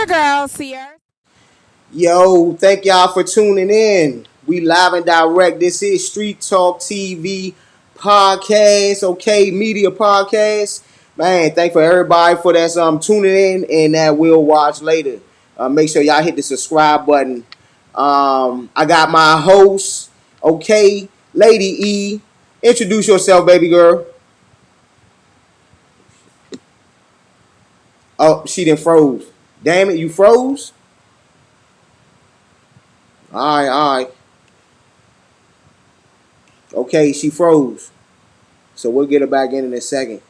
your girl, Sierra. Yo, thank y'all for tuning in. We live and direct. This is Street Talk TV podcast, okay, media podcast. Man, thank for everybody for that tuning in and that will watch later. Make sure y'all hit the subscribe button. I got my host, okay, Lady E. Introduce yourself, baby girl. Oh, she done froze. Damn it, you froze? Alright, alright. Okay, she froze. So we'll get her back in a second.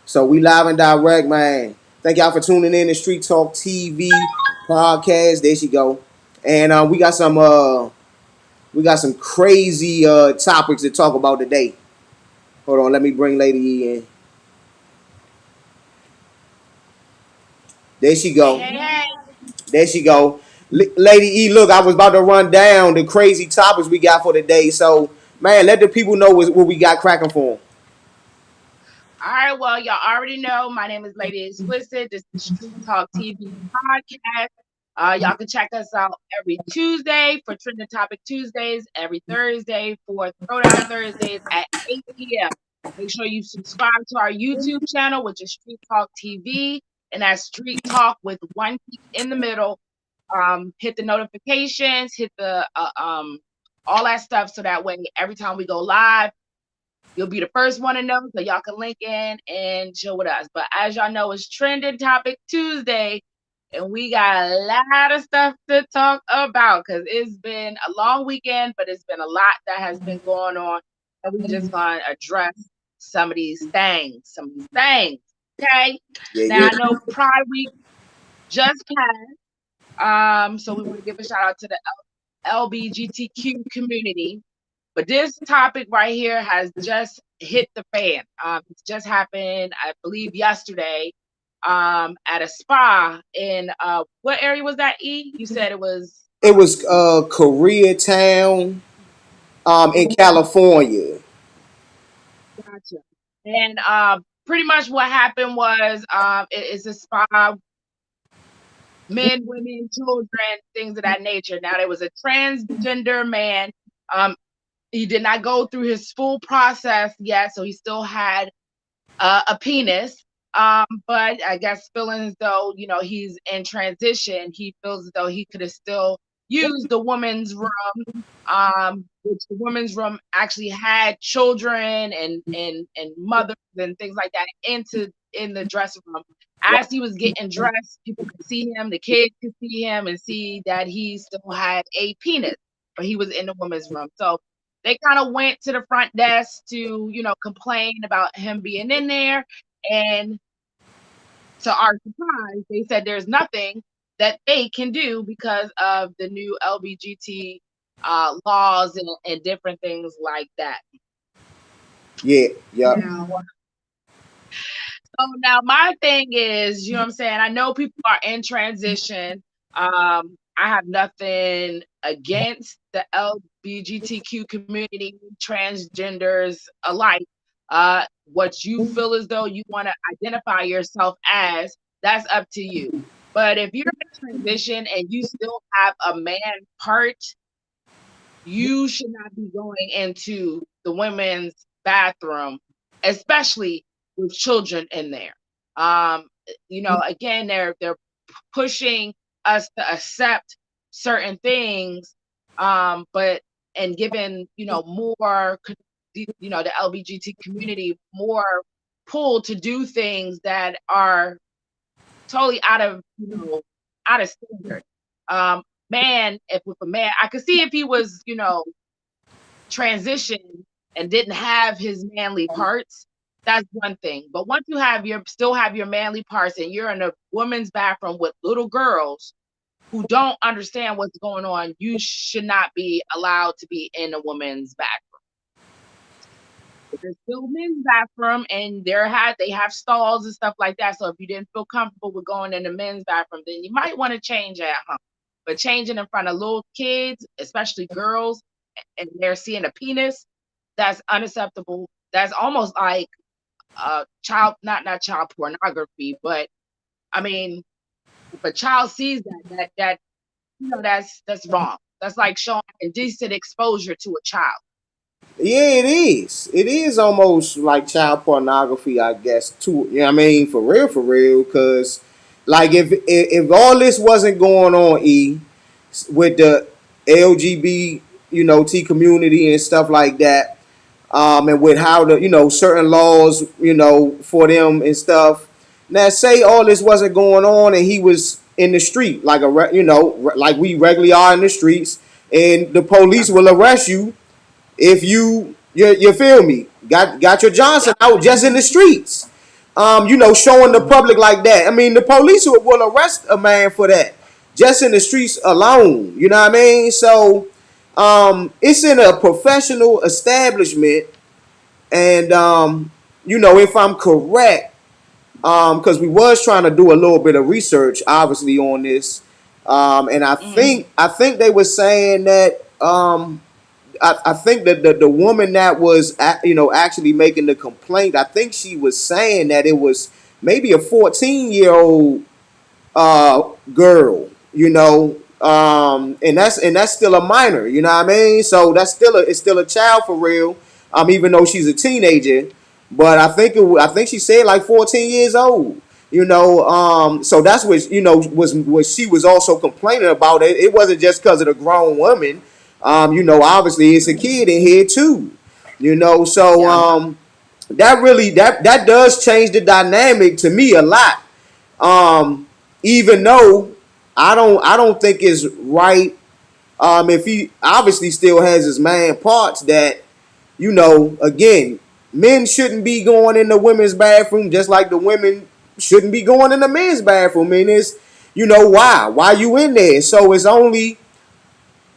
So we live and direct, man. Thank y'all for tuning in to Street Talk TV podcast. There she go. And we got some crazy topics to talk about today. Hold on, let me bring Lady E in. There she Hey, go. hey, hey. There she go. Lady E, look, I was about to run down the crazy topics we got for today. So, man, let the people know what we got cracking for them. All right, well, y'all already know my name is Lady Explicit. This is Street Talk TV podcast. Y'all can check us out every Tuesday for Trending Topic Tuesdays, every Thursday for Throwdown Thursdays at 8 p.m. Make sure you subscribe to our YouTube channel, which is Street Talk TV, and that's Street Talk with one T in the middle. Hit the notifications, hit the all that stuff, so that way every time we go live, you'll be the first one to know, so y'all can link in and chill with us. But as y'all know, it's Trending Topic Tuesday, and we got a lot of stuff to talk about because it's been a long weekend, but it's been a lot that has been going on, and we just gonna address some of these things. Okay. Yeah, Now yeah. I know Pride Week just passed, so we want to give a shout out to the LBGTQ community. But this topic right here has just hit the fan. It just happened, I believe, yesterday at a spa in what area was that? E? You said it was. It was Koreatown, in Okay, California. gotcha. And pretty much what happened was it's a spa, men, women, children, things of that nature. Now there was a transgender man. Um, he did not go through his full process yet, so he still had a penis. But I guess feeling as though, he's in transition, he feels as though he could have still used the woman's room, which the women's room actually had children and mothers and things like that in the dressing room. As he was getting dressed, people could see him, the kids could see him and see that he still had a penis, but he was in the women's room. So they kind of went to the front desk to, complain about him being in there. And to our surprise, they said there's nothing that they can do because of the new LBGT laws and different things like that. Yeah, yeah. Now, so my thing is, you know what I'm saying? I know people are in transition. I have nothing against the LGBTQ community, transgenders alike. What you feel as though you want to identify yourself as, that's up to you. But if you're in transition and you still have a man part, you should not be going into the women's bathroom, especially with children in there. Again, they're pushing us to accept certain things, but and giving more, the LGBT community more pull to do things that are totally out of standard. Man, if with a man, I could see if he was, transitioned and didn't have his manly parts, that's one thing. But once you still have your manly parts and you're in a woman's bathroom with little girls who don't understand what's going on, you should not be allowed to be in a woman's bathroom. It's still men's bathroom, and they have stalls and stuff like that. So if you didn't feel comfortable with going in the men's bathroom, then you might want to change at home. But changing in front of little kids, especially girls, and they're seeing a penis, that's unacceptable. That's almost like child, not child pornography, but I mean, If a child sees that that's wrong. That's like showing indecent exposure to a child. Yeah, it is. It is almost like child pornography, I guess. Too. You know what I mean? For real. Because, like, if all this wasn't going on, with the LGBT, T community and stuff like that, and with how the certain laws, for them and stuff. Now, say all this wasn't going on, and he was in the street like like we regularly are in the streets, and the police will arrest you if you feel me, got your Johnson Yep. out just in the streets. Showing the public like that. I mean, the police will arrest a man for that just in the streets alone. You know what I mean? So, it's in a professional establishment, and if I'm correct, because we was trying to do a little bit of research, obviously on this, and I Mm-hmm. think I think they were saying that. I think that the woman that was actually making the complaint, I think she was saying that it was maybe a 14-year-old girl, and that's still a minor, you know what I mean? So it's still a child for real, even though she's a teenager. But I think she said like 14 years old. So that's what was what she was also complaining about. It wasn't just because of the grown woman. Obviously it's a kid in here too. So Yep. that really that does change the dynamic to me a lot. Um, Even though I don't think it's right. If he obviously still has his man parts that again, men shouldn't be going in the women's bathroom just like the women shouldn't be going in the men's bathroom. And it's why you in there? So it's only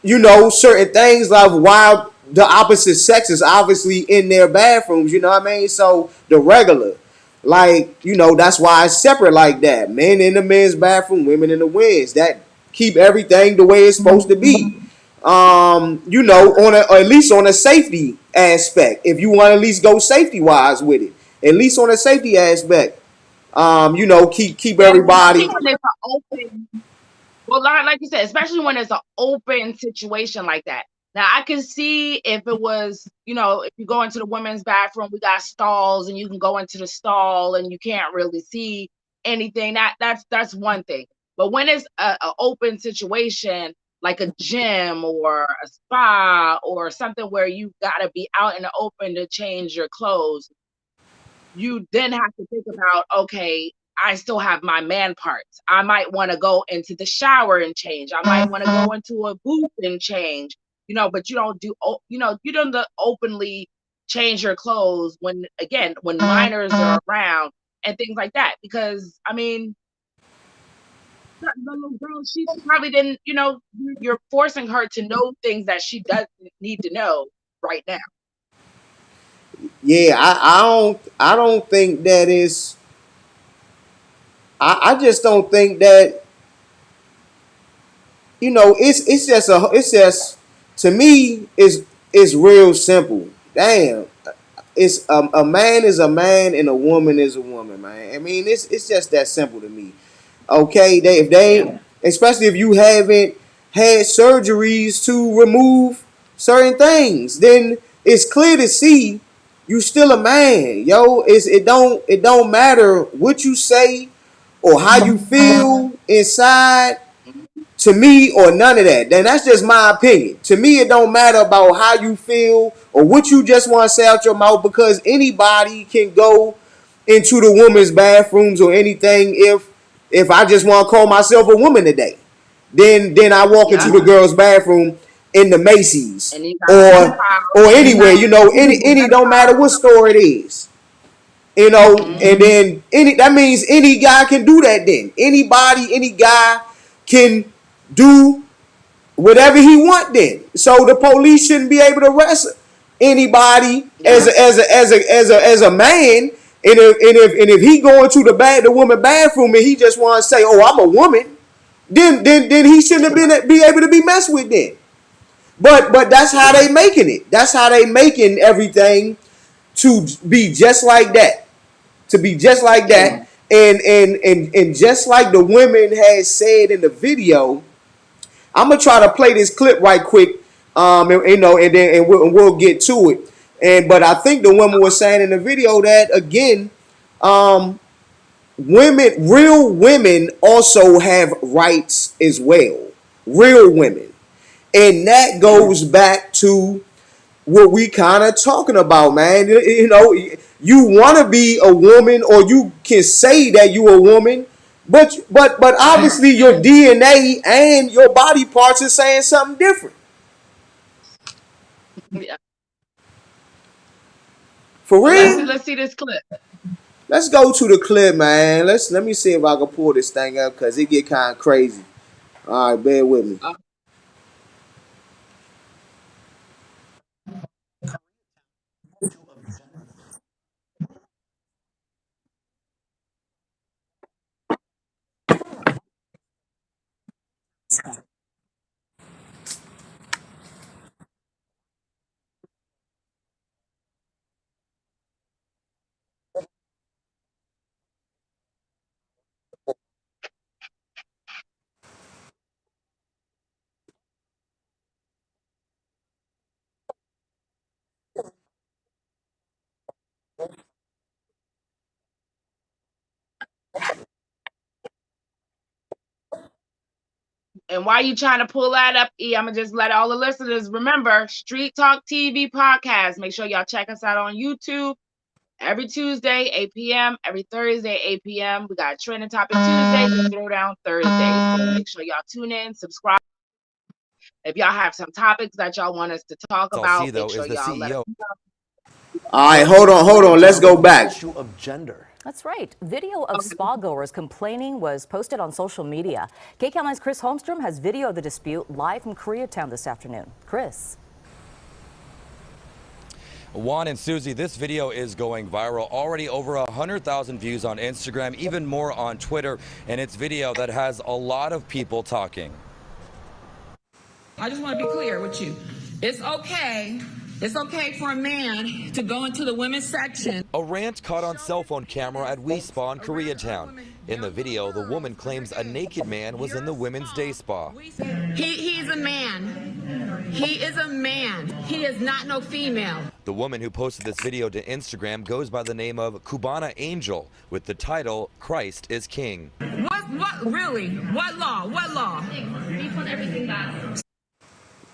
certain things like why the opposite sex is obviously in their bathrooms, you know what I mean? So the regular, like, that's why it's separate like that. Men in the men's bathroom, women in the women's. That keep everything the way it's supposed to be. On or at least on a safety aspect. If you want to at least go safety wise with it, at least on a safety aspect. Keep Yeah, everybody. especially when it's an open. Well, like you said, especially when it's an open situation like that. Now, I can see if it was, if you go into the women's bathroom, we got stalls, and you can go into the stall, and you can't really see anything. That's one thing. But when it's a open situation, like a gym or a spa or something where you got to be out in the open to change your clothes, you then have to think about, okay, I still have my man parts. I might want to go into the shower and change. I might want to go into a booth and change. But you don't openly change your clothes when minors are around and things like that. Because I mean, the little girl, she probably didn't. You're forcing her to know things that she doesn't need to know right now. Yeah, I don't think that is. I just don't think that it's just to me it's real simple. Damn, it's a man is a man and a woman is a woman, man. I mean, it's just that simple to me. Okay, if Yeah. they, especially if you haven't had surgeries to remove certain things, then it's clear to see you still a man, yo. It don't matter what you say or how you feel inside to me or none of that. Then that's just my opinion. To me, it don't matter about how you feel or what you just want to say out your mouth because anybody can go into the women's bathrooms or anything. If I just want to call myself a woman today, then I walk into Yeah. the girls' bathroom in the Macy's And you got or pedophiles or and anywhere. Any don't matter pedophiles. what store it is. And Mm-hmm. then that means any guy can do that. Then anybody, any guy can do whatever he want. Then so the police shouldn't be able to arrest anybody as Yeah. a man. And if he going to the woman bathroom and he just want to say, "Oh, I'm a woman," then he shouldn't have be able to be messed with then. But that's how they making it. That's how they making everything to be just like that. To be just like Yeah. that. And just like the women had said in the video, I'm gonna try to play this clip right quick, and then we'll get to it. But I think the woman was saying in the video that again, um, real women also have rights as well, real women, and that goes back to what we kind of talking about, man. You want to be a woman, or you can say that you a woman, but obviously your DNA and your body parts are saying something different. Yeah. For Well, real. let's see this clip. Let's go to the clip, man. Let me see if I can pull this thing up because it get kind of crazy. All right, bear with me. And while you trying to pull that up, I'm gonna just let all the listeners remember Street Talk TV podcast. Make sure y'all check us out on YouTube every Tuesday, 8 p.m. Every Thursday, 8 p.m. We got Trending Topic Tuesdays and Throwdown Thursdays. So make sure y'all tune in, subscribe. If y'all have some topics that y'all want us to talk about, make sure y'all let us know. All right, hold on. Let's go back. Issue of gender. That's right. Video of spa goers complaining was posted on social media. KCAL9's Chris Holmstrom has video of the dispute live from Koreatown this afternoon. Chris. Juan and Susie, this video is going viral. Already over 100,000 views on Instagram, even more on Twitter, and it's video that has a lot of people talking. I just want to be clear with you. It's okay for a man to go into the women's section. A rant caught on cell phone camera at We Spa in Koreatown. In the video, the woman claims a naked man was in the women's day spa. He's a man. He is a man. He is not no female. The woman who posted this video to Instagram goes by the name of Cubana Angel with the title, Christ is King. What, really? What law?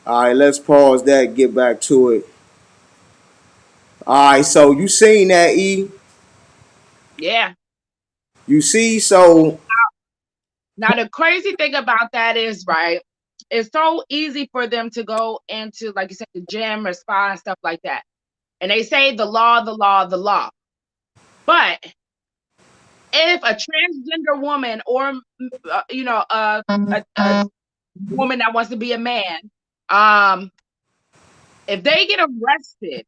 All right, let's pause that and get back to it. All right, so you seen that, E? Yeah. You see, so Now the crazy thing about that is, right, it's so easy for them to go into, like you said, the gym or spa and stuff like that. And they say the law. But if a transgender woman or, a woman that wants to be a man, if they get arrested,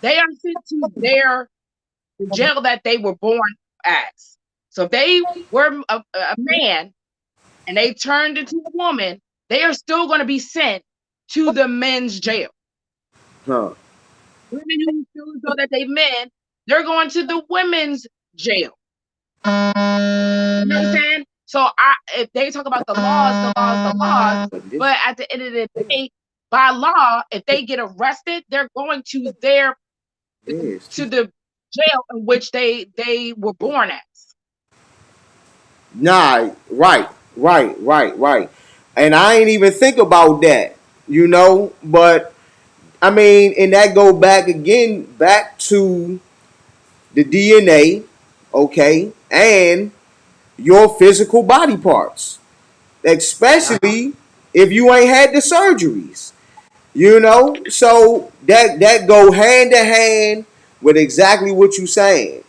they are sent to the jail that they were born as. So if they were a man and they turned into a woman, they are still going to be sent to the men's jail. huh. Women who feel as though that they men, they're going to the women's jail. You know what I'm saying? So if they talk about the laws, but at the end of the day, by law, if they get arrested, they're going to the jail in which they were born as. Nah, right. And I ain't even think about that, but I mean, and that go back to the DNA, okay, and your physical body parts, especially if you ain't had the surgeries, So that go hand to hand with exactly what you saying.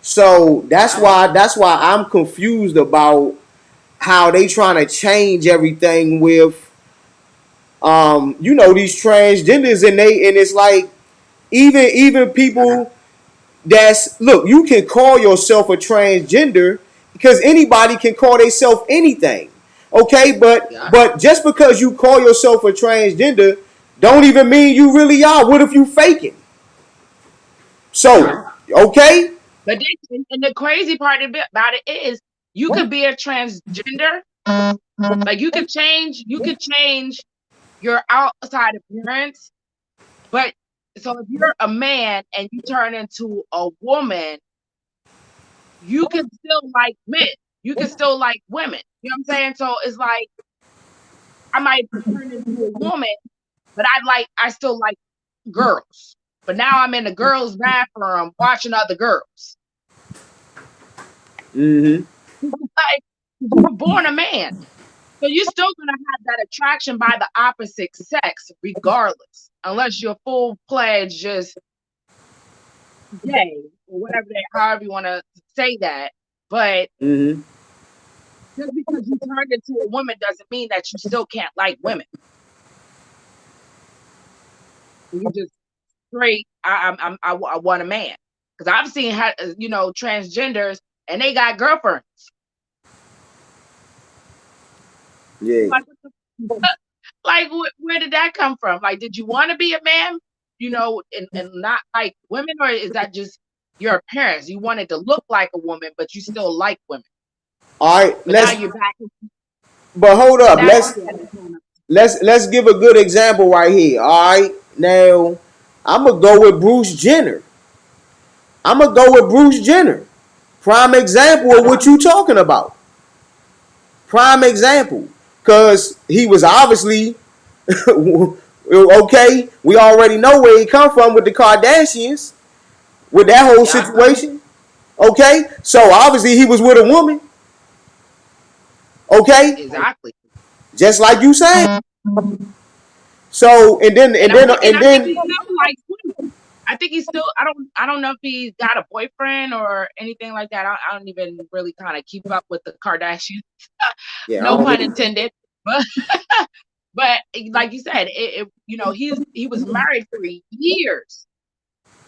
So that's why I'm confused about how they trying to change everything with these transgenders, and it's like even people that's, look, you can call yourself a transgender because anybody can call themselves anything. Okay, but just because you call yourself a transgender don't even mean you really are. What if you faking? So, okay? But and the crazy part about it is you could be a transgender, like you could change your outside appearance, but so if you're a man and you turn into a woman, you can still like men. You can still like women. You know what I'm saying? So it's like I might turn into a woman, but I still like girls. But now I'm in the girls' bathroom watching other girls. Mm-hmm. Like you were born a man. So you're still gonna have that attraction by the opposite sex, regardless, unless you're full pledged just gay or whatever however you want to say that. But Mm-hmm. just because you turned into a woman doesn't mean that you still can't like women. You just straight. I want a man because I've seen how transgenders and they got girlfriends. Yeah. Like, like where did that come from? Like, did you want to be a man, and not like women, or is that just your appearance? You wanted to look like a woman, but you still like women. All right. But now you're back. But hold But up. now you're Let's give a good example right here. All right. Now, I'm gonna go with Bruce Jenner. Prime example of what you talking about. Prime example, because he was obviously okay. We already know where he come from with the Kardashians, with that whole yeah, situation. Okay, so obviously he was with a woman. Okay, exactly. just like you said. So and then And and then I and think he then still likes women. I think he's still. I don't know if he's got a boyfriend or anything like that. I don't even really kind of keep up with the Kardashians. yeah, I No don't pun really, intended. But but like you said, he was married for years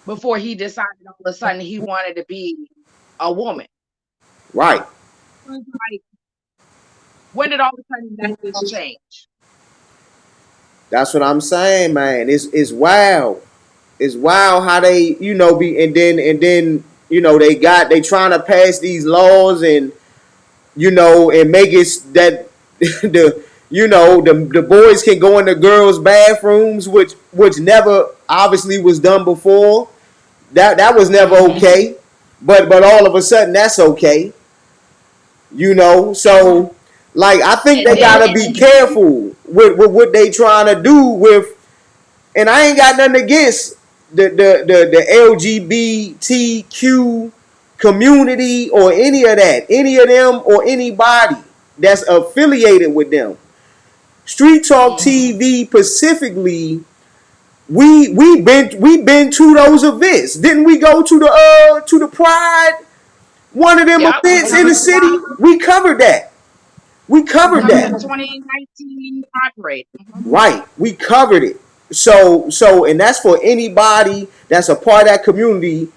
before he decided all of a sudden he wanted to be a woman. right. So it's like, when did all of a sudden that just change? That's what I'm saying, man. It's wild. It's wild how they be and then they trying to pass these laws and and make it that the boys can go in the girls' bathrooms, which never obviously was done before. That was never Mm-hmm. okay, but all of a sudden that's okay. So like I think And they then gotta be careful with what they trying to do with. And I ain't got nothing against the LGBTQ community or any of that, any of them or anybody that's affiliated with them. Street Talk mm-hmm. TV specifically, we been to those events. Didn't we go to the Pride, one of them Yep, we events in the covered the city? pride. We covered that. We We covered covered the that. 2019 Pride Parade. Mm-hmm. Right. We covered it. So and that's for anybody that's a part of that community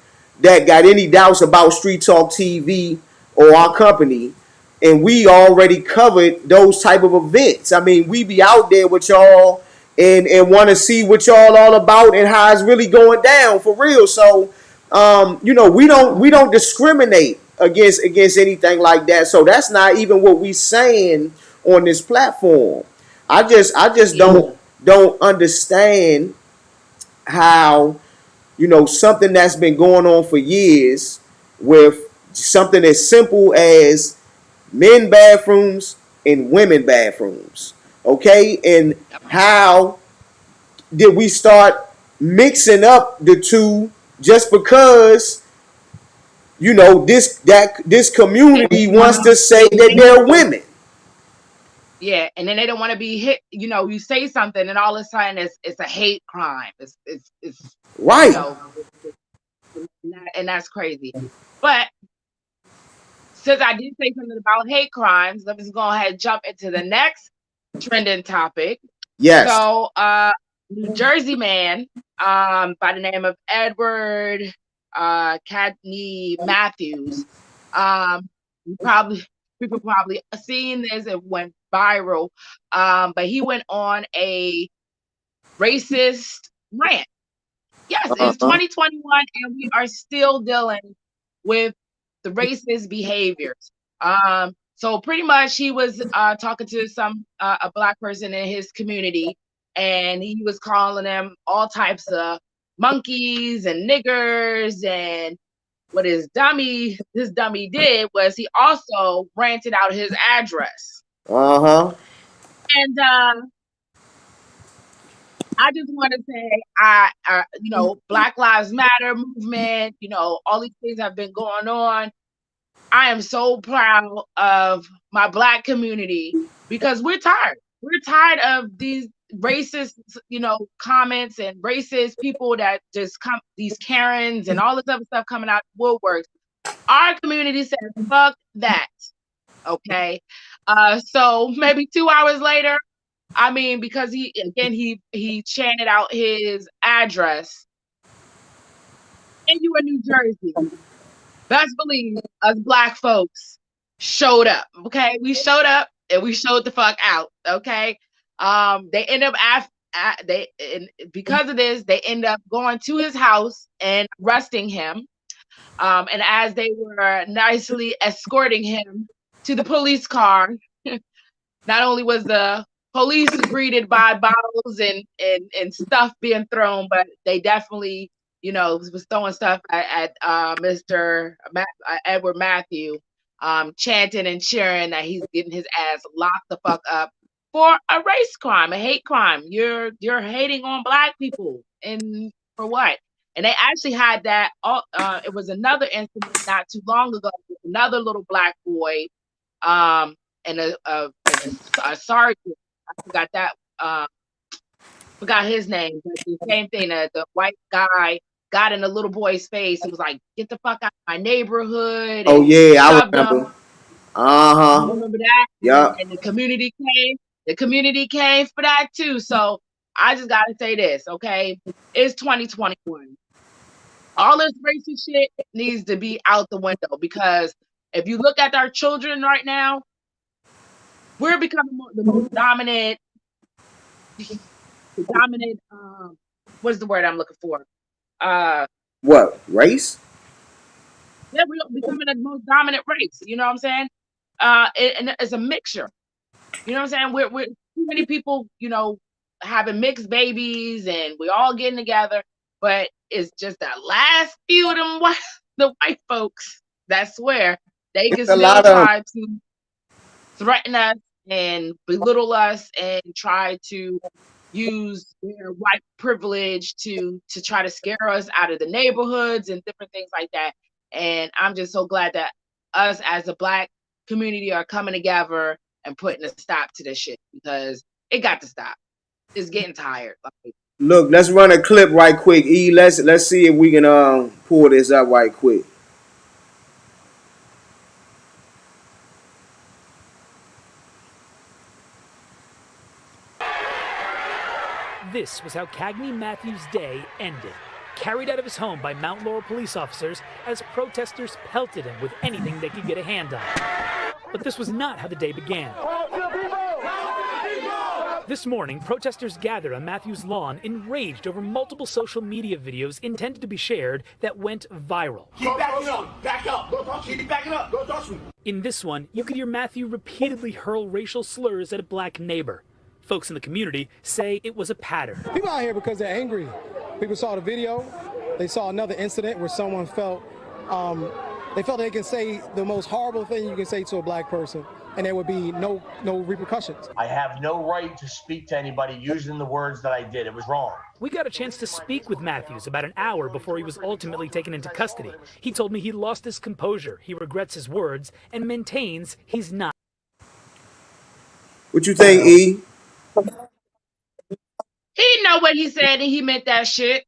that got any doubts about Street Talk TV or our company. And we already covered those type of events. I mean, we be out there with y'all and want to see what y'all all about and how it's really going down for real. So we don't discriminate against anything like that. So that's not even what we saying on this platform. I just Yeah. don't understand how something that's been going on for years with something as simple as men bathrooms and women bathrooms. Okay, and how did we start mixing up the two just because this And community they want wants to to say that they're women. Yeah, and then they don't want to be hit. You say something, and all of a sudden it's a hate crime. It's you Right. know, and that's crazy. But since I did say something about hate crimes, let me just go ahead and jump into the next trending topic. Yes. So, New Jersey man, by the name of Edward Cadney Matthews, you probably people probably seen this. It went viral, but he went on a racist rant. Yes, it's Uh-huh. 2021, and we are still dealing with the racist behaviors. So pretty much he was talking to a black person in his community, and he was calling them all types of monkeys and niggers. And what this dummy did was he also rented out his address. Uh-huh. And I just want to say, Black Lives Matter movement, all these things have been going on. I am so proud of my Black community because we're tired. We're tired of these racist, comments and racist people that just come, these Karens and all this other stuff coming out of woodworks. Our community said, fuck that. Okay. So maybe 2 hours later, because he chanted out his address, and you in New Jersey. Best believe us Black folks showed up. Okay, we showed up and we showed the fuck out. Okay, they end up because of this, they end up going to his house and arresting him. And as they were nicely escorting him to the police car, not only was the police greeted by bottles and stuff being thrown, but they definitely, was throwing stuff at Mr. Edward Matthew, chanting and cheering that he's getting his ass locked the fuck up for a race crime, a hate crime. You're hating on Black people, and for what? And they actually had that. It was another incident not too long ago with another little Black boy, and a sergeant. I forgot his name, but the same thing. The white guy got in the little boy's face. It was like, "Get the fuck out of my neighborhood!" Oh And yeah, I shoved him. remember. Uh-huh. You remember that? Yep. And the community came. The community came for that too. So I just gotta say this, okay? It's 2021. All this racist shit needs to be out the window, because if you look at our children right now, we're becoming the most dominant. What's the word I'm looking for? What? Race? Yeah, we're becoming the most dominant race. You know what I'm saying? And it's a mixture. You know what I'm saying? We're too many people, having mixed babies, and we all getting together. But it's just that last few of them the white folks that swear they can It's a still lot of try to threaten us and belittle us and try to use their white privilege to try to scare us out of the neighborhoods and different things like that. And I'm just so glad that us as a Black community are coming together and putting a stop to this shit, because it got to stop. It's getting tired. Look, let's run a clip right quick. E, let's see if we can pull this up right quick. This was how Cagney Matthews' day ended. Carried out of his home by Mount Laurel police officers as protesters pelted him with anything they could get a hand on. But this was not how the day began. This morning, protesters gathered on Matthews' lawn, enraged over multiple social media videos intended to be shared that went viral. Keep backing up. Back up. Don't touch me. Keep backing up. Don't touch me. In this one, you could hear Matthew repeatedly hurl racial slurs at a Black neighbor. Folks in the community say it was a pattern. People out here because they're angry. People saw the video. They saw another incident where someone felt they can say the most horrible thing you can say to a Black person, and there would be no repercussions. I have no right to speak to anybody using the words that I did. It was wrong. We got a chance to speak with Matthews about an hour before he was ultimately taken into custody. He told me he lost his composure, he regrets his words, and maintains he's not. What you think, E? He know what he said, and he meant that shit.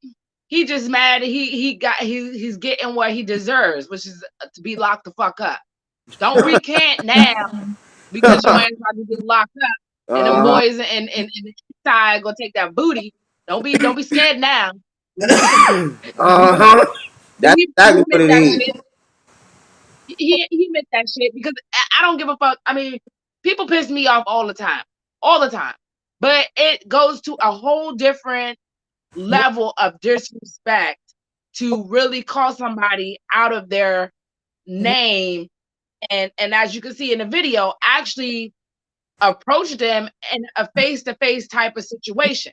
He just mad. He's getting what he deserves, which is to be locked the fuck up. Don't recant now, because your man's about to get locked up, and the boys and inside gonna take that booty. Don't be scared now. Uh-huh. That's exactly what it is. He meant that shit, because I don't give a fuck. People piss me off all the time. But it goes to a whole different level of disrespect to really call somebody out of their name, and as you can see in the video, actually approached them in a face-to-face type of situation.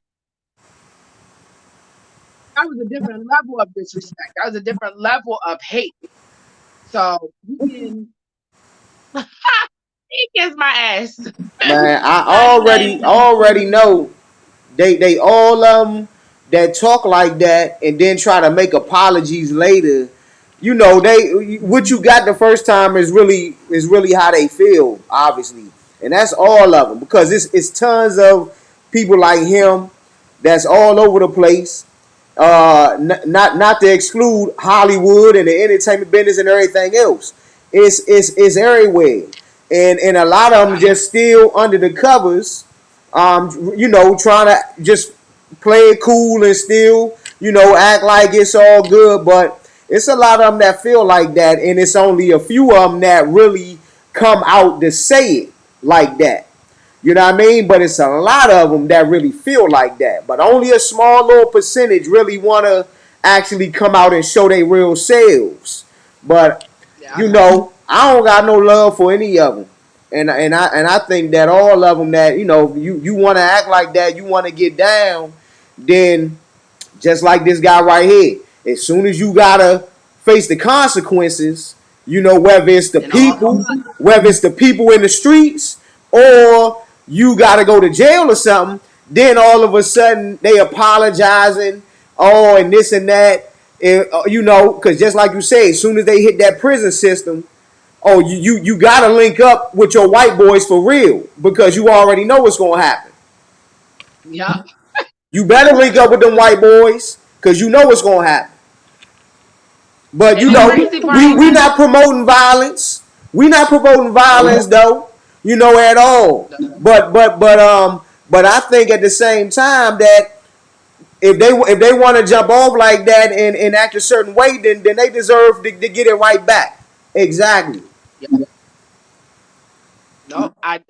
That was a different level of disrespect. That was a different level of hate. So you can he kissed my ass. Man, I already know they all that talk like that and then try to make apologies later. You know, they what you got the first time is really how they feel, obviously, and that's all of them because it's tons of people like him that's all over the place. Not to exclude Hollywood and the entertainment business and everything else. It's everywhere, and a lot of them just still under the covers. You know, trying to just play it cool and still, you know, act like it's all good. But it's a lot of them that feel like that, and it's only a few of them that really come out to say it like that. You know what I mean? But it's a lot of them that really feel like that. But only a small little percentage really want to actually come out and show their real selves. But, you know, I don't got no love for any of them. And I think that all of them that, you know, you want to act like that, you want to get down, then just like this guy right here, as soon as you got to face the consequences, you know, whether it's the people in the streets or you got to go to jail or something, then all of a sudden they apologizing, oh, and this and that. And, you know, because just like you say, as soon as they hit that prison system, oh, you got to link up with your white boys for real because you already know what's going to happen. Yeah. You better link up with them white boys because you know what's going to happen. But, you know, we not promoting violence. We not promoting violence, though, you know, at all. But I think at the same time that if they want to jump off like that and act a certain way, then they deserve to get it right back. Exactly. Yeah. No, I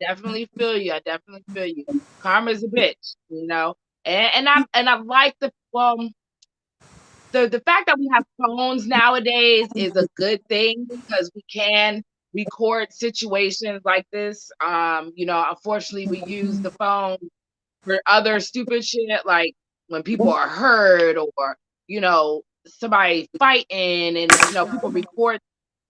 definitely feel you. I definitely feel you. Karma's a bitch, you know. And I like the fact that we have phones nowadays is a good thing because we can record situations like this. You know, unfortunately we use the phone for other stupid shit like when people are hurt or, you know, somebody fighting and, you know, people record.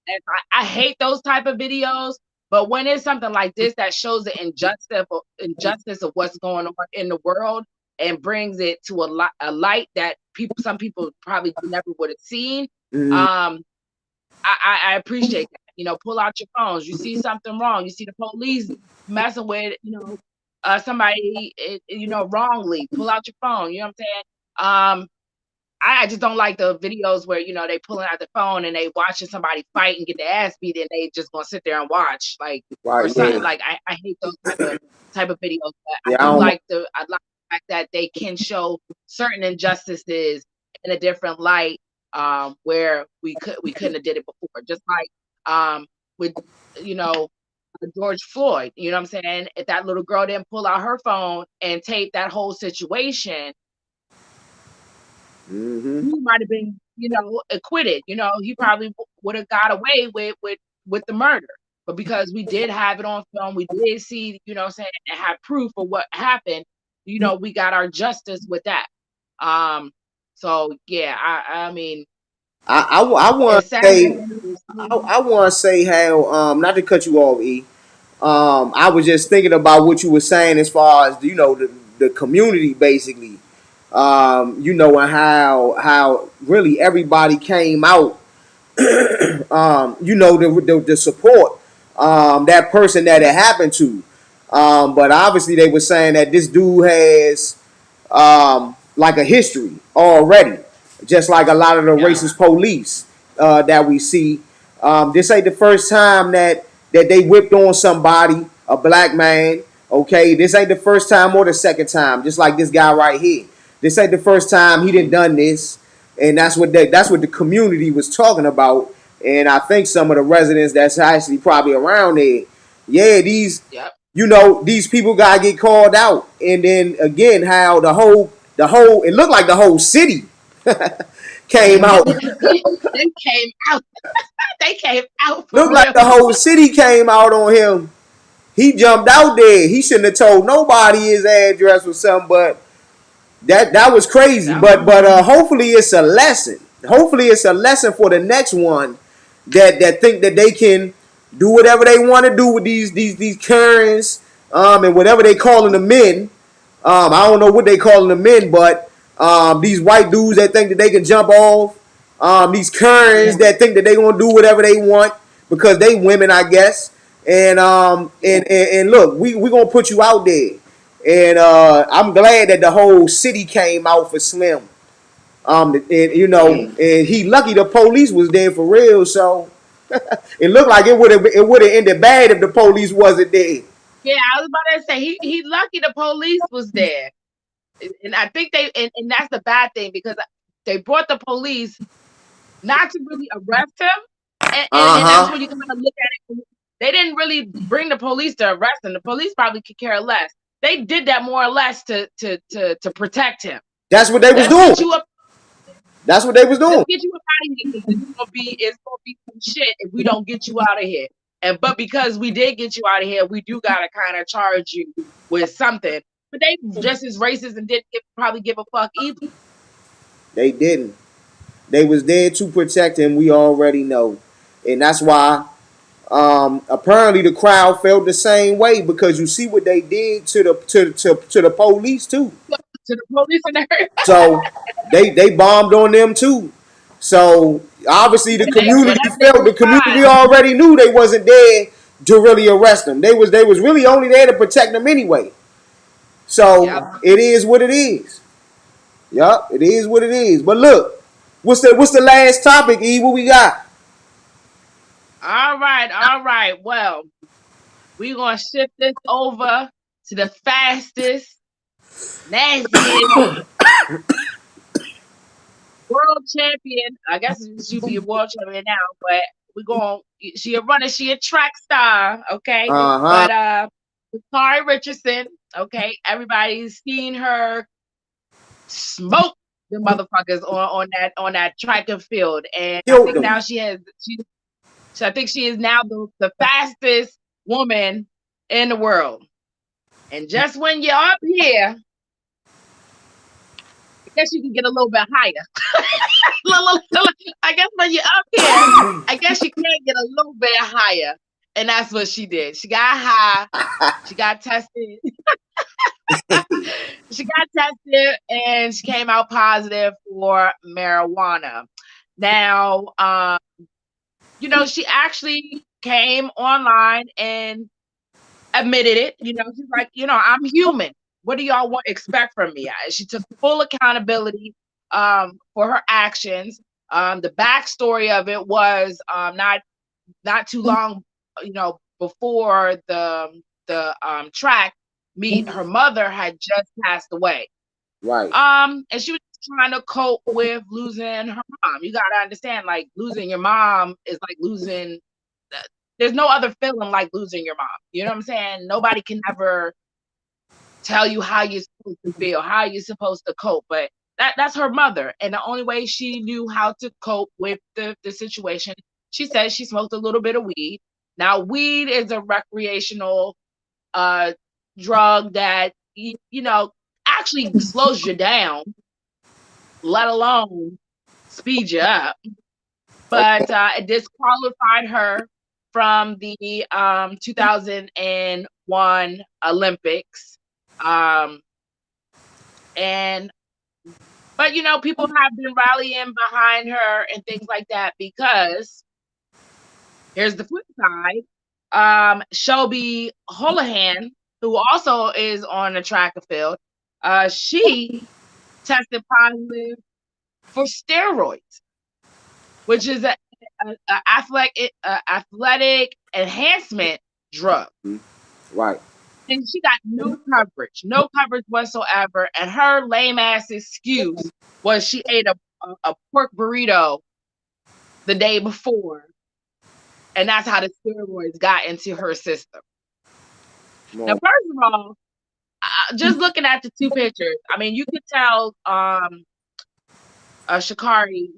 And I hate those type of videos, but when it's something like this that shows the injustice of what's going on in the world and brings it to a light that some people probably never would have seen, I appreciate that. You know, pull out your phones. You see something wrong. You see the police messing with, you know, somebody, you know, wrongly. Pull out your phone. You know what I'm saying? I just don't like the videos where, you know, they pulling out the phone and they watching somebody fight and get their ass beat and they just gonna sit there and watch like or something. Like I hate those type of videos. But I like the fact that they can show certain injustices in a different light, where we couldn't have did it before. Just like with, you know, George Floyd, you know what I'm saying? If that little girl didn't pull out her phone and tape that whole situation, he might have been, you know, acquitted. You know, he probably would have got away with the murder. But because we did have it on film, we did see, you know what I'm saying, and have proof of what happened, you know, we got our justice with that. So yeah, I mean, I want to say how not to cut you off, E. I was just thinking about what you were saying as far as, you know, the community basically. You know, and how really everybody came out. You know, the support that person that it happened to. But obviously they were saying that this dude has like a history already, just like a lot of the racist police that we see. This ain't the first time that they whipped on somebody, a black man. Okay, this ain't the first time or the second time. Just like this guy right here. This ain't the first time he done this, and that's what the community was talking about. And I think some of the residents that's actually probably around there, yeah, you know, these people gotta get called out. And then again, how the whole it looked like the whole city came out. They came out. They came out for Looked like real. the whole city came out on him. He jumped out there. He shouldn't have told nobody his address or something, but that was crazy. But hopefully it's a lesson. Hopefully it's a lesson for the next one that think that they can do whatever they want to do with these Karens, and whatever they calling the men. I don't know what they calling the men, but these white dudes that think that they can jump off, these Karens that think that they gonna do whatever they want because they women, I guess. And look, we gonna put you out there, and I'm glad that the whole city came out for Slim. And and he lucky the police was there for real. So it looked like it would have ended bad if the police wasn't there. Yeah, I was about to say he lucky the police was there. And I think and that's the bad thing because they brought the police not to really arrest him. And that's when you kind of look at it. They didn't really bring the police to arrest him. The police probably could care less. They did that more or less to protect him. That's what they was doing. That's what they was doing. Let's get you up out of here because it's gonna be some shit if we don't get you out of here. But because we did get you out of here, we do gotta kind of charge you with something. But they just as racist and didn't probably give a fuck either. They didn't. They was there to protect him. We already know, and that's why. Apparently, the crowd felt the same way because you see what they did to the police too. To the police and everything. So they bombed on them too. So obviously the community already knew they wasn't there to really arrest them. They was really only there to protect them anyway. So It is what it is. Yup, it is what it is. But look, what's the last topic, E? What we got? All right. Well, we're gonna shift this over to the fastest, nastiest world champion. I guess she'll be a world champion now, but she a track star, okay? But Kari Richardson, okay, everybody's seen her smoke the motherfuckers on that track and field. And I think now I think she is now the fastest woman in the world. And just when you're up here, I guess you can get a little bit higher. I guess when you're up here, I guess you can get a little bit higher. And that's what she did. She got high. She got tested. She got tested and she came out positive for marijuana. Now, she actually came online and admitted it. She's like, I'm human. What do y'all expect from me? She took full accountability for her actions. The backstory of it was not too long, before the track meet, her mother had just passed away. Right. And she was trying to cope with losing her mom. You gotta understand, like, losing your mom is like losing. There's no other feeling like losing your mom. You know what I'm saying? Nobody can ever tell you how you're supposed to feel, how you're supposed to cope. But that's her mother, and the only way she knew how to cope with the situation, she said she smoked a little bit of weed. Now, weed is a recreational drug that actually slows you down, let alone speed you up. But it disqualified her from the 2001 Olympics. But people have been rallying behind her and things like that, because here's the flip side. Shelby Holohan, who also is on the track and field, she tested positive for steroids, which is an athletic enhancement drug. Right. And she got no coverage whatsoever. And her lame ass excuse was she ate a pork burrito the day before, and that's how the steroids got into her system. Now, first of all, just looking at the two pictures, I mean, you could tell Sha'Carri,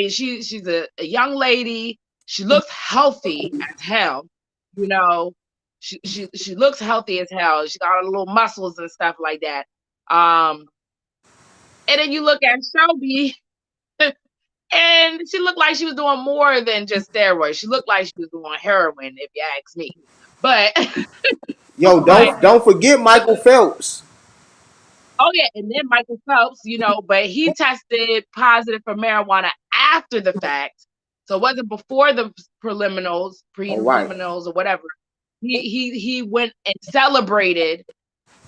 she's a young lady. She looks healthy as hell. You know, she looks healthy as hell. She got her little muscles and stuff like that. And then you look at Shelby, and she looked like she was doing more than just steroids. She looked like she was doing heroin, if you ask me. But Yo, but don't forget Michael Phelps. oh yeah, and then Michael Phelps, but he tested positive for marijuana after the fact. So it wasn't before the All right. preliminals or whatever. He went and celebrated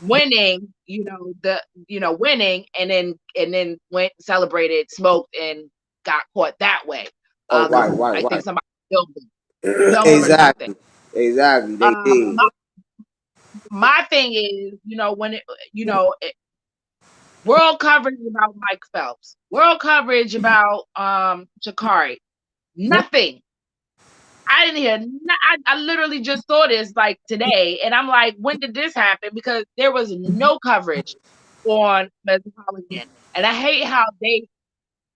winning, winning, and then went celebrated, smoked, and got caught that way. Oh, right, I think right. somebody filmed him or something. Exactly. They did. My thing is, when world coverage about Mike Phelps, world coverage about Sha'Carri, nothing. I didn't hear. I literally just saw this like today, and I'm like, when did this happen? Because there was no coverage on Metropolitan, and I hate how they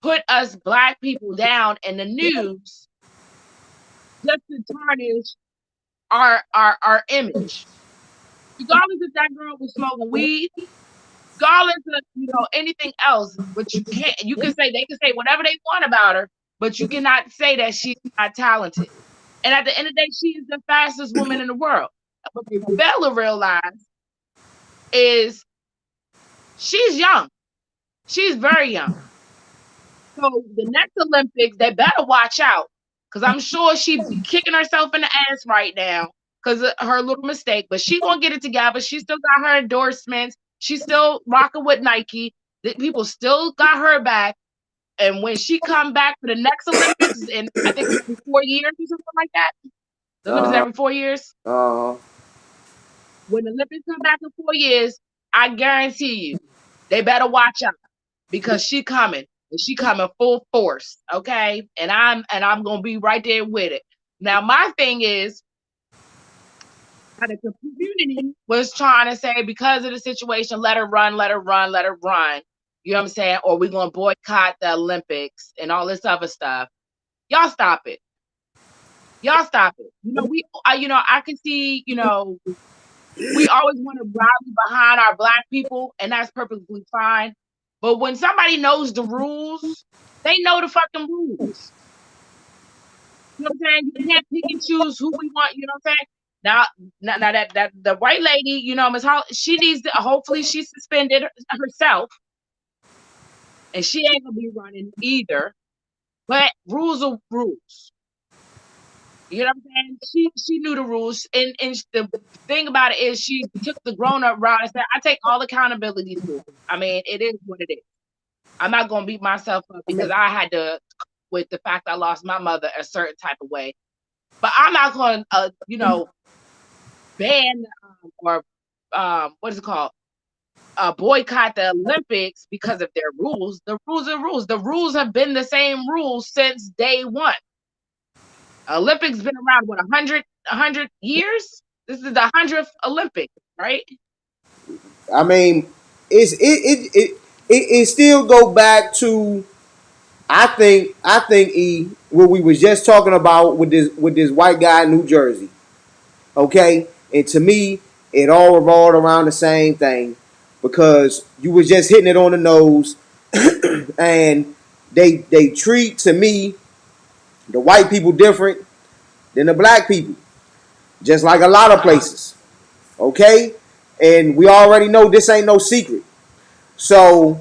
put us Black people down in the news just to tarnish our image. Regardless if that girl was smoking weed, regardless of anything else, but you can say, they can say whatever they want about her, but you cannot say that she's not talented. And at the end of the day, she is the fastest woman in the world. What they fail to realize is she's young. She's very young. So the next Olympics, they better watch out, because I'm sure she'd be kicking herself in the ass right now because of her little mistake. But she gonna get it together. She still got her endorsements. She's still rocking with Nike. The people still got her back. And when she come back for the next Olympics, and I think it's every 4 years or something like that. The Olympics every 4 years. When the Olympics come back in 4 years, I guarantee you, they better watch out, because she coming. And she coming full force, okay? And I'm gonna be right there with it. Now, my thing is, the community was trying to say, because of the situation, let her run, let her run, let her run. You know what I'm saying? Or we're gonna boycott the Olympics and all this other stuff. Y'all stop it. Y'all stop it. I can see, we always want to rally behind our Black people, and that's perfectly fine. But when somebody knows the rules, they know the fucking rules. You know what I'm saying? You can't pick and choose who we want. You know what I'm saying? Now that the white lady, Ms. Hall, she needs to, hopefully she's suspended herself, and she ain't gonna be running either. But rules are rules. You know what I'm saying? She knew the rules, and the thing about it is, she took the grown up route and said, "I take all accountability for it." I mean, it is what it is. I'm not gonna beat myself up because I had to, with the fact I lost my mother a certain type of way. But I'm not going to, ban or what is it called? Boycott the Olympics because of their rules. The rules are rules. The rules have been the same rules since day one. Olympics been around, what, 100 years? This is the 100th Olympic, right? I mean, it still go back to, I think what we was just talking about with this white guy in New Jersey. Okay? And to me, it all revolved around the same thing, because you was just hitting it on the nose. And they treat, to me, the white people different than the Black people, just like a lot of places. Okay? And we already know this ain't no secret. So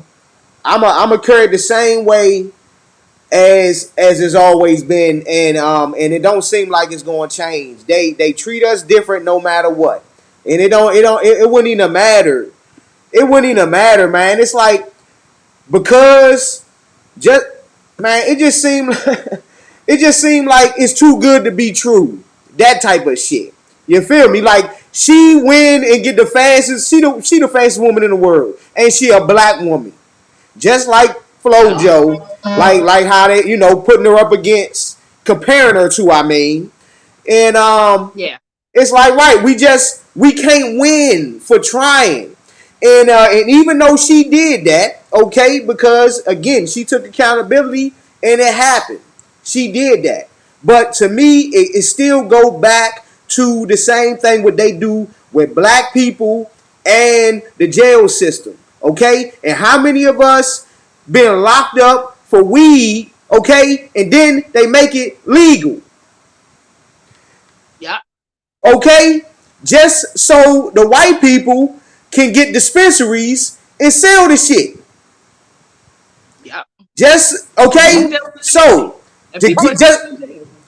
I'm a carry it the same way as it's always been, and it don't seem like it's going to change. They treat us different no matter what, and it wouldn't even matter. It wouldn't even matter, man. It's like, because just, man, it just seemed like it's too good to be true. That type of shit. You feel me? Like, she win and get the fastest. She the fastest woman in the world, and she a Black woman, just like FloJo, like how they putting her up against, comparing her to. I mean, and Yeah. it's like, right, we can't win for trying. And even though she did that, okay, because again she took accountability and it happened. She did that. But to me, it still go back to the same thing what they do with black people and the jail system. Okay? And how many of us been locked up for weed, okay, and then they make it legal? Yeah. Okay? Just so the white people can get dispensaries and sell the shit. Yeah. Just okay. So just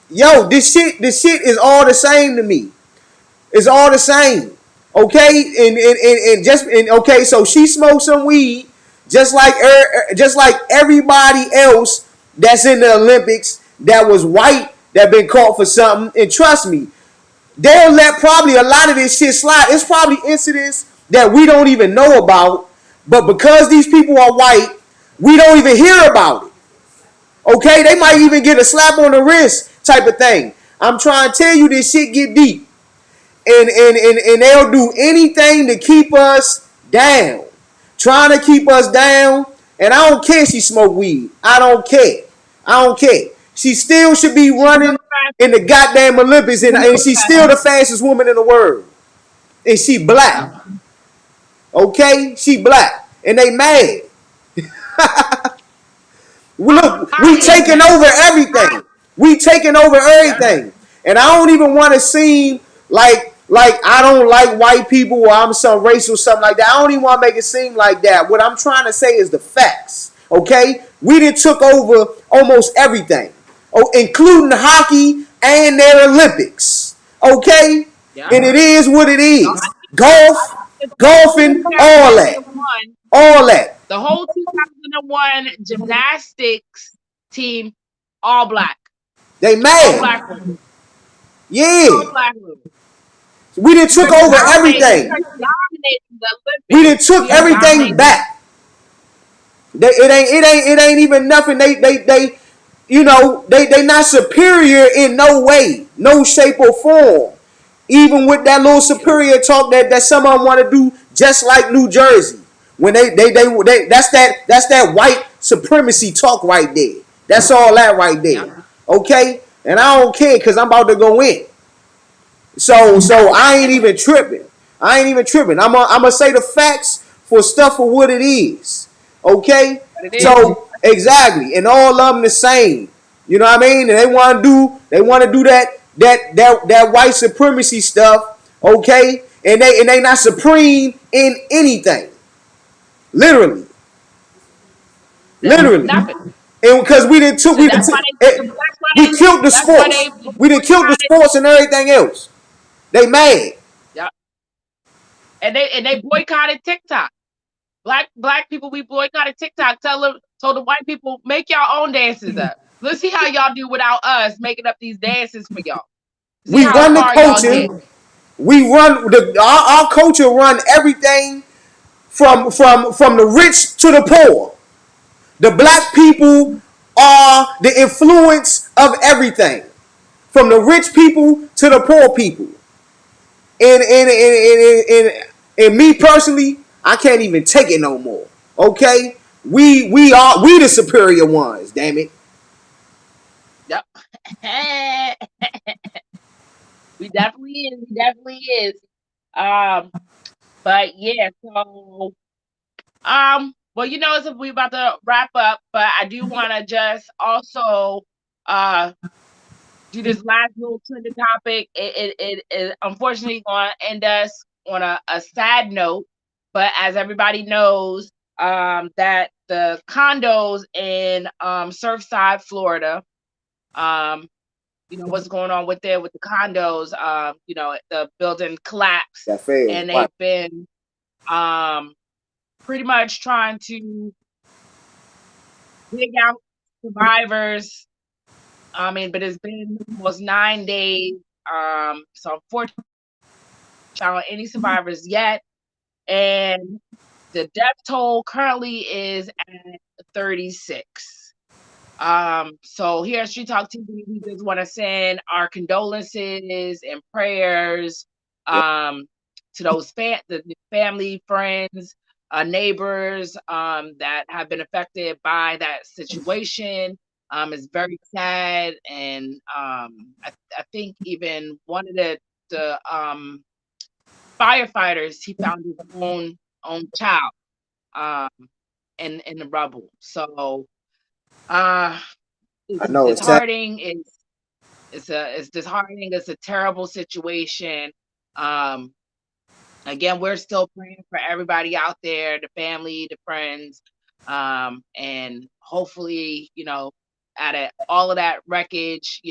yo, this shit is all the same to me. It's all the same. Okay, and just and okay. So she smoked some weed, just like everybody else that's in the Olympics that was white that been caught for something. And trust me, they'll let probably a lot of this shit slide. It's probably incidents that we don't even know about, but because these people are white, we don't even hear about it. Okay, they might even get a slap on the wrist type of thing. I'm trying to tell you, this shit get deep, and they'll do anything to keep us down, trying to keep us down. And I don't care if she smoke weed. I don't care. I don't care. She still should be running in the goddamn Olympics, and she's still the fastest woman in the world. And she black. Okay, she black, and they mad. Look, we taking over everything. We taking over everything. And I don't even want to seem like I don't like white people or I'm some racial something like that. I don't even want to make it seem like that. What I'm trying to say is the facts. Okay? We done took over almost everything. Oh, including hockey and their Olympics. Okay? Yeah. And it is what it is. Golfing, all that. All that. The whole 2001 gymnastics team, all black. They mad. All black women. Yeah. All black women. We done took over everything. We done took everything back. It ain't even nothing. They you know, they not superior in no way, no shape or form. Even with that little superior talk that some of them want to do, just like New Jersey. When they that's that white supremacy talk right there. That's all that right there. Okay? And I don't care because I'm about to go in. So I ain't even tripping. I'm gonna say the facts for stuff for what it is. Okay? So exactly. And all of them the same. You know what I mean? And they want to do that white supremacy stuff, okay? And they not supreme in anything. Literally. And because we killed the sports. We didn't kill the sports and everything else. They mad. Yeah. And they boycotted TikTok. Black people, we boycotted TikTok. Told the white people, make y'all own dances up. Let's see how y'all do without us making up these dances for y'all. We run the culture. We run our culture. Run everything from the rich to the poor. The black people are the influence of everything, from the rich people to the poor people. And me personally, I can't even take it no more. Okay, we the superior ones. Damn it. Yep. We definitely is. But yeah, so well, you know, as we about to wrap up, but I do want to just also do this last little trending topic. It is unfortunately going to end us on a sad note, but as everybody knows, that the condos in Surfside, Florida, you know what's going on with the condos. You know, the building collapsed, and they've been pretty much trying to dig out survivors. I mean, but it's been almost 9 days. So unfortunately, found any survivors yet, and the death toll currently is at 36. So here at StreeTalk TV, we just want to send our condolences and prayers to those the family, friends neighbors that have been affected by that situation. It's very sad, and I think even one of the firefighters, he found his own child in the rubble. So I know it's it's sad. disheartening. It's disheartening. It's a terrible situation. Um, Again, we're still praying for everybody out there, the family, the friends, and hopefully, out of all of that wreckage,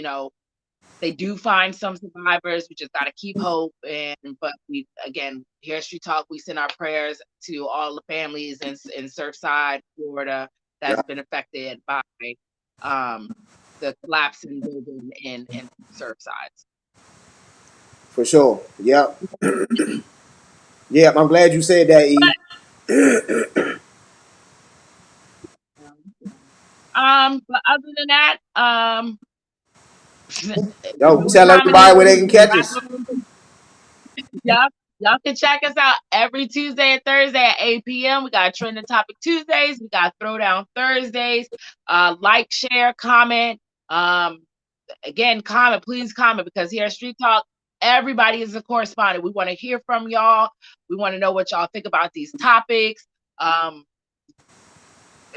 they do find some survivors. We just got to keep hope. But we, again, here at Street Talk, we send our prayers to all the families in Surfside, Florida, that's been affected by the collapsing building in Surfside. For sure. Yep. Yep. I'm glad you said that, E. But other than that, Yo, the tell time it everybody where they is, can we catch wrap us. up. Y'all can check us out every Tuesday and Thursday at 8 p.m. We got Trending Topic Tuesdays. We got Throwdown Thursdays. Like, share, comment. Again, comment. Please comment, because here at Street Talk, everybody is a correspondent. We want to hear from y'all. We want to know what y'all think about these topics.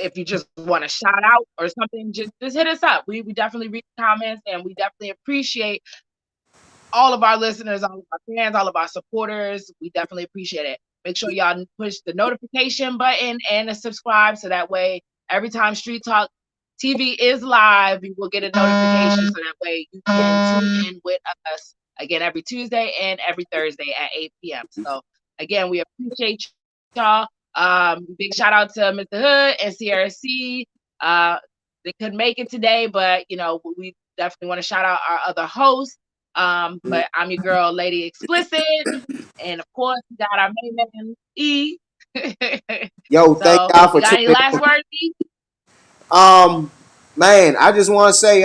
If you just want to shout out or something, just hit us up. We definitely read comments, and we definitely appreciate all of our listeners, all of our fans, all of our supporters. We definitely appreciate it. Make sure y'all push the notification button and subscribe, so that way every time Street Talk TV is live, you will get a notification, so that way you can tune in with us again every Tuesday and every Thursday at 8 p.m. So again, we appreciate y'all. Big shout out to Mr. Hood and CRC. They couldn't make it today, but we definitely want to shout out our other hosts. But I'm your girl, Lady Explicit, and of course we got our main man E. Yo, thank So, y'all for you got any tuning last in. words, E? Man, I just want to say,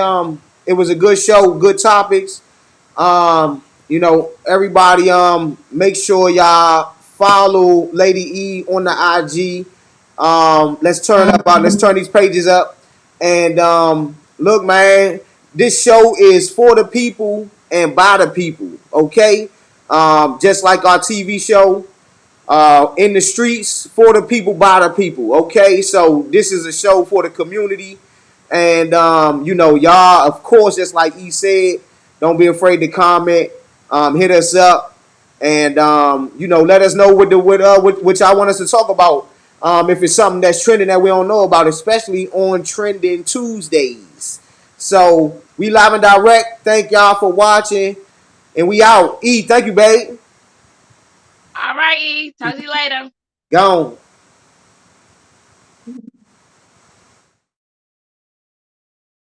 it was a good show, good topics. Everybody, make sure y'all follow Lady E on the IG. Let's turn these pages up. And look, man, this show is for the people and by the people. Okay, just like our TV show, in the streets, for the people, by the people. Okay, so this is a show for the community, and y'all, of course, just like he said, don't be afraid to comment. Hit us up, and let us know what y'all want us to talk about. If it's something that's trending that we don't know about, especially on Trending Tuesdays. So we live and direct. Thank y'all for watching, and we out. E, thank you, babe. All right, E. Talk to you later. Gone.